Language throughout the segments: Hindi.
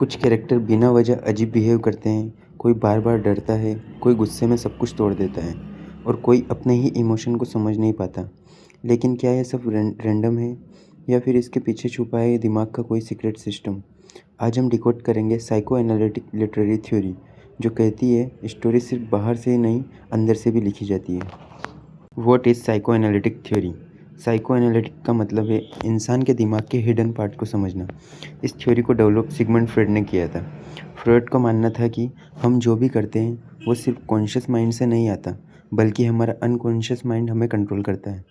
कुछ कैरेक्टर बिना वजह अजीब बिहेव करते हैं, कोई बार-बार डरता है, कोई गुस्से में सब कुछ तोड़ देता है और कोई अपने ही इमोशन को समझ नहीं पाता। लेकिन क्या ये सब रैंडम है या फिर इसके पीछे छुपा है दिमाग का कोई सीक्रेट सिस्टम? आज हम डिकोड करेंगे साइकोएनालिटिक लिटरेरी थ्योरी जो कहती है स्टोरी सिर्फ बाहर से ही नहीं, अंदर से भी लिखी जाती है। What is psychoanalytic theory? Psychoanalytic का मतलब है इंसान के दिमाग के हिडन पार्ट को समझना। इस थ्योरी को डेवलप सिगमंड फ्रॉइड ने किया था। फ्रॉइड का मानना था कि हम जो भी करते हैं वो सिर्फ कॉन्शियस माइंड से नहीं आता, बल्कि हमारा अनकॉन्शियस माइंड हमें कंट्रोल करता है।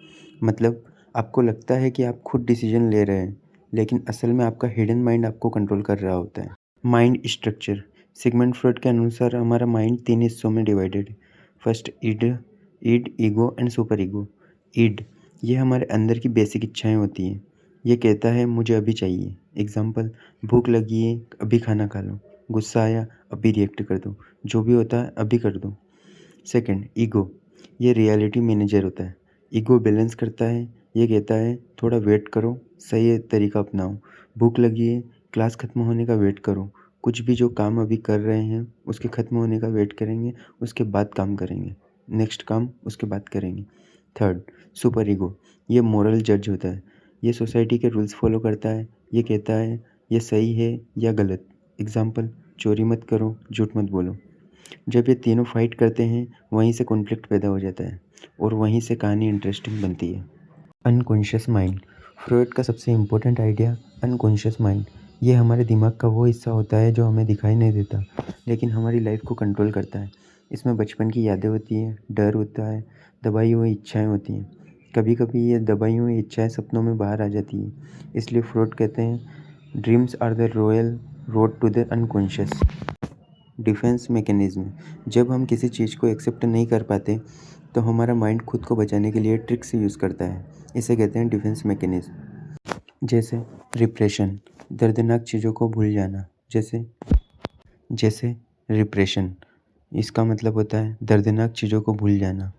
मतलब आपको लगता है कि आप खुद डिसीजन ले रहे हैं, लेकिन असल में आपका हिडन माइंड आपको कंट्रोल कर रहा होता है। Mind structure. सिगमंड फ्रॉइड के अनुसार हमारा माइंड 3 हिस्सों में डिवाइडेड है। First id, ego and super ego. Id ये हमारे अंदर की बेसिक इच्छाएं होती हैं। ये कहता है मुझे अभी चाहिए। एग्जाम्पल, भूख लगी है अभी खाना खा लो, गुस्सा आया अभी रिएक्ट कर दो, जो भी होता है अभी कर दो। सेकंड, ईगो ये रियलिटी मैनेजर होता है। ईगो बैलेंस करता है, ये कहता है थोड़ा वेट करो, सही तरीका अपनाओ, भूख लगी है क्लास ख़त्म होने का वेट करो, कुछ भी जो काम अभी कर रहे हैं उसके ख़त्म होने का वेट करेंगे, उसके बाद काम करेंगे, नेक्स्ट काम उसके बाद करेंगे। थर्ड, सुपर ईगो ये मोरल जज होता है। ये सोसाइटी के रूल्स फॉलो करता है, ये कहता है ये सही है या गलत। एग्जाम्पल, चोरी मत करो, झूठ मत बोलो। जब ये तीनों फाइट करते हैं वहीं से कॉन्फ्लिक्ट पैदा हो जाता है और वहीं से कहानी इंटरेस्टिंग बनती है। Unconscious mind. फ्रॉइड का सबसे इम्पोर्टेंट आइडिया अनकॉन्शियस माइंड। ये हमारे दिमाग का वो हिस्सा होता है जो हमें दिखाई नहीं देता, लेकिन हमारी लाइफ को कंट्रोल करता है। इसमें बचपन की यादें होती हैं, डर होता है, दबाई हुई इच्छाएं होती हैं। कभी कभी ये दबाई हुई इच्छाएं सपनों में बाहर आ जाती हैं। इसलिए फ्रॉइड कहते हैं dreams are the royal road to the unconscious. Defence mechanism. जब हम किसी चीज़ को एक्सेप्ट नहीं कर पाते तो हमारा माइंड खुद को बचाने के लिए ट्रिक्स यूज़ करता है। इसे कहते हैं डिफेंस मैकेनिज्म। जैसे रिप्रेशन, दर्दनाक चीज़ों को भूल जाना। जैसे जैसे रिप्रेशन, इसका मतलब होता है दर्दनाक चीज़ों को भूल जाना।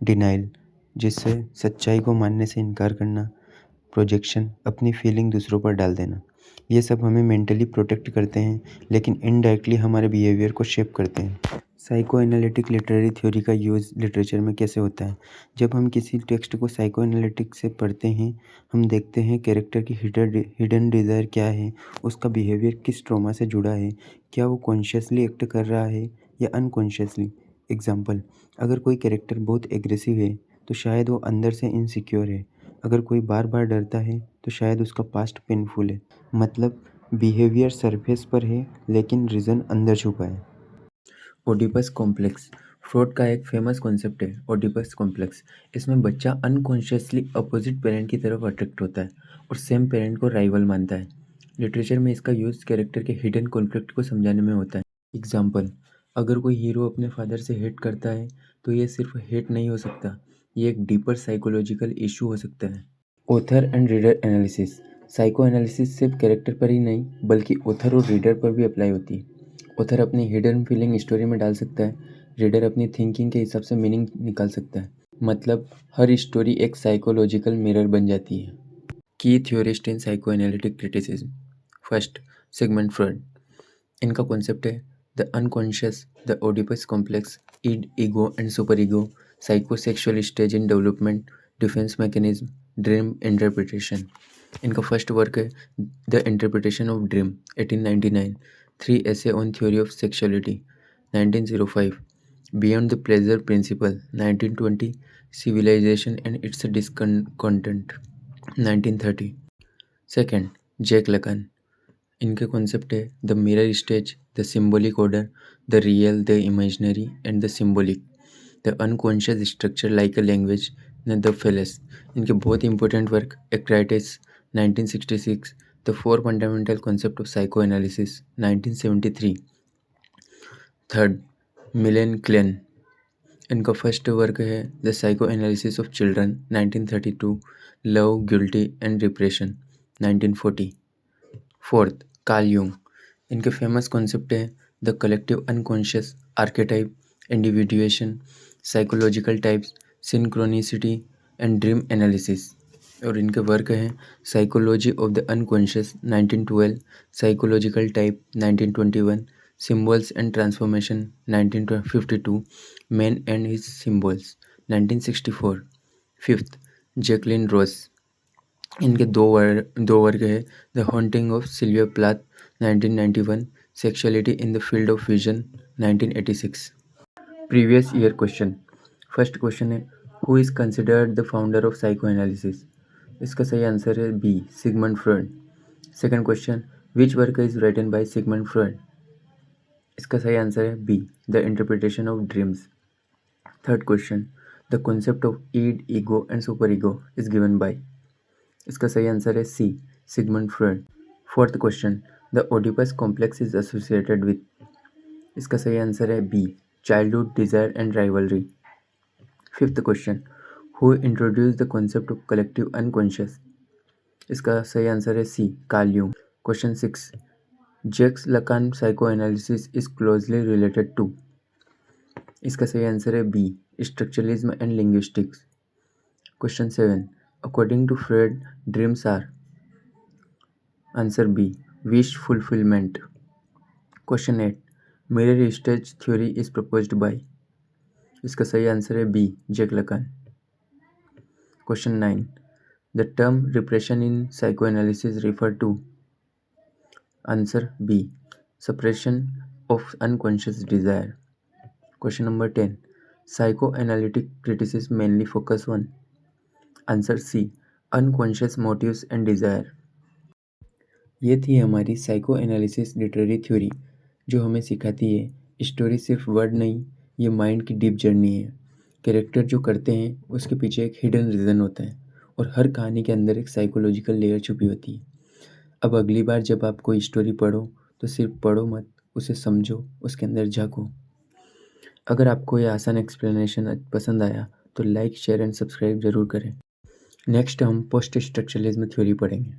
डिनाइल, जिससे सच्चाई को मानने से इनकार करना। प्रोजेक्शन, अपनी फीलिंग दूसरों पर डाल देना। ये सब हमें मेंटली प्रोटेक्ट करते हैं, लेकिन इनडायरेक्टली हमारे बिहेवियर को शेप करते हैं। साइको एनालिटिक लिटरेरी थ्योरी का यूज़ लिटरेचर में कैसे होता है? जब हम किसी टेक्स्ट को साइको एनालिटिक से पढ़ते हैं, हम देखते हैं कैरेक्टर की हिडन डिज़ायर क्या है, उसका बिहेवियर किस ट्रॉमा से जुड़ा है, क्या वो कॉन्शियसली एक्ट कर रहा है या अनकॉन्शियसली। एग्जाम्पल, अगर कोई कैरेक्टर बहुत एग्रेसिव है तो शायद वो अंदर से इनसिक्योर है। अगर कोई बार बार डरता है तो शायद उसका पास्ट पेनफुल है। मतलब बिहेवियर सरफेस पर है लेकिन रीज़न अंदर छुपा है। ओडिपस कॉम्प्लेक्स फ्रॉड का एक फेमस कॉन्सेप्ट है, ओडिपस कॉम्प्लेक्स। इसमें बच्चा अनकॉन्शियसली अपोजिट पेरेंट की तरफ अट्रैक्ट होता है और सेम पेरेंट को राइवल मानता है। लिटरेचर में इसका यूज़ कैरेक्टर के हिडन कॉन्फ्लिक्ट को समझाने में होता है। एग्जाम्पल, अगर कोई हीरो अपने फादर से हेट करता है तो ये सिर्फ हेट नहीं हो सकता, ये एक डीपर साइकोलॉजिकल इशू हो सकता है। Author and reader analysis. Psycho analysis सिर्फ कैरेक्टर पर ही नहीं बल्कि ऑथर और रीडर पर भी अप्लाई होती है। ऑथर अपनी हिडन फीलिंग स्टोरी में डाल सकता है, रीडर अपनी थिंकिंग के हिसाब से मीनिंग निकाल सकता है। मतलब हर स्टोरी एक साइकोलॉजिकल मिरर बन जाती है। Key theorist in psychoanalytic criticism. First, Sigmund Freud. इनका कॉन्सेप्ट है the unconscious, the Oedipus complex, id, ego and super ego, psychosexual stage in development, defence mechanism, dream interpretation. इनका फर्स्ट वर्क है the interpretation of dream 1899, 3 essay on theory of sexuality 1905, beyond the pleasure principle 1920, civilisation and its discontent 1930। Second, Jack Lacan. इनके कॉन्सेप्ट है the mirror stage, the symbolic order, the real, the imaginary and the symbolic, the unconscious structure like a language and the phallus. इनके बहुत important work Ecrits 1966, the four fundamental concept of psycho analysis 1973। Third, Melanie Klein. इनका फर्स्ट वर्क है the psychoanalysis of children 1932, love, guilty and depression 1940। Fourth, Carl Jung. इनके फेमस कॉन्सेप्ट है the collective unconscious, archetype, individuation, psychological types, synchronicity and dream analysis. और इनके वर्क हैं psychology of the unconscious 1912, psychological type 1921, symbols and transformation 1952, man and his symbols 1964, fifth Jacqueline Rose. इनके दो वर्ग है the haunting of Sylvia Plath 1991, sexuality in the field of vision 1986। Previous year question. First question है who is considered the founder of psycho analysis. इसका सही आंसर है B Sigmund Freud. Second question which work is written by Sigmund Freud. इसका सही आंसर है B the interpretation of dreams. Third question the concept of id ego and super ego is given by. इसका सही आंसर है C Sigmund Freud. Fourth question the Oedipus complex is associated with. इसका सही आंसर है B childhood desire and rivalry. Fifth question who introduce the concept of collective unconscious. इसका सही आंसर है C Carl Jung. Question 6 Jacques Lacan psychoanalysis is closely related to. इसका सही आंसर है B structuralism and linguistics. Question 7 according to Freud dreams are. Answer B wish fulfilment. Question 8 mirror stage theory is proposed by. इसका सही आंसर है B Jacques Lacan. Question 9 the term repression in psychoanalysis refer to. Answer B suppression of unconscious desire. Question number 10 psychoanalytic criticism mainly focus on. Answer C unconscious motives and desire. ये थी हमारी साइको एनालिसिस लिटरेरी थ्योरी जो हमें सिखाती है स्टोरी सिर्फ वर्ड नहीं, ये माइंड की डीप जर्नी है। कैरेक्टर जो करते हैं उसके पीछे एक हिडन रीज़न होता है और हर कहानी के अंदर एक साइकोलॉजिकल लेयर छुपी होती है। अब अगली बार जब आप कोई स्टोरी पढ़ो तो सिर्फ पढ़ो मत, उसे समझो, उसके अंदर झाँको। अगर आपको ये आसान एक्सप्लेनेशन पसंद आया तो लाइक शेयर एंड सब्सक्राइब ज़रूर करें। नेक्स्ट हम पोस्ट स्ट्रक्चरलिज्म थ्योरी पढ़ेंगे।